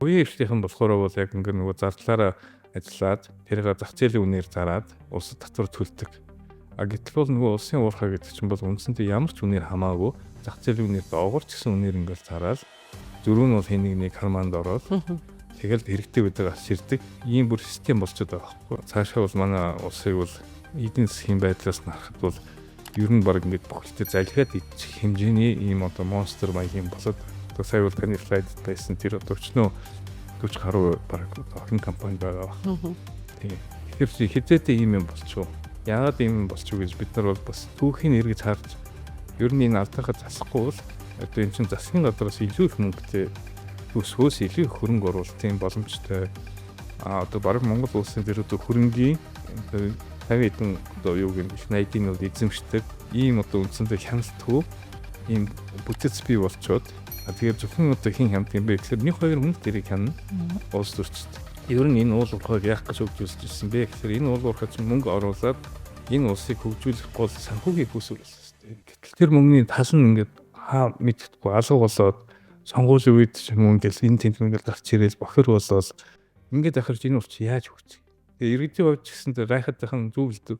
Үеийн эрхлийнхэн болохоор бол яг ингээд нөгөө зардлаараа ажиллаад тэрийг зах зээлийн үнээр зараад улсад татвар төлдөг. Гэтэл бол нөгөө улсын уурхай гэдэг чинь бол үндсэндээ ямар ч үнээр хамаагүй зах зээлийн үнээр доогуур ч гэсэн үнээр ингээд зараад зөрүү нь бол хэнийг нэг карманд ороод тэгэл хэрэгтэй байдаг аширдаг ийм бүр систем болчиход байгаа байхгүй. Цаашаа бол манай улсыг бол эдийн засгийн байдлаас нь харахад бол ер нь баг ингээд бүхэлдээ залхиад идчих хэмжээний ийм одоо монстер маягийн болоод сая бол таны слайд байсан тэр өчнөө 40 гаруй баг охин компани байгаа. Тийм. Тэгэхээр хизээтэй ийм юм болчихоо. Яагаад ийм болчихоо гэж бид нар бол бас түүхийн эргэж харж ер нь энэ алдаагаа засахгүй бол одоо энэ чинь засгийн гадраас илүү их мөнгөтэй төсвөөс илүү их хөрөнгө оруулалтын боломжтой. Одоо баг Монгол улсын тэр одоо хөрөнгийн 50 хэдэн одоо юу гэмэх 80-ийн бол эзэмшдэг ийм одоо үндсэндээ хяналтгүй ийм бүтэц бий болчоод тэгээд зөвхөн одоо хин хямд юм бэ гэхээр 1-2 хүн дэрийг хянана улс төрчд. Ер нь энэ уул уурхайг яах гэж хөгжүүлж ирсэн бэ гэхээр энэ уул уурхай чинь мөнгө оруулаад энэ улсыг хөгжүүлэх гол санхүүгийн үүсвэр. Гэтэл тэр мөнгөний тас нь ингээд хаа мэдхгүй алга болоод сонгуулийн үед ч юм уу ингээд энэ тент ингээд гарч ирээл бохир болоод ингээд ахарч энэ улс яаж хөгжих. Тэгээ иргэдийн хувьд ч гэсэн гайхаад байхын зөв л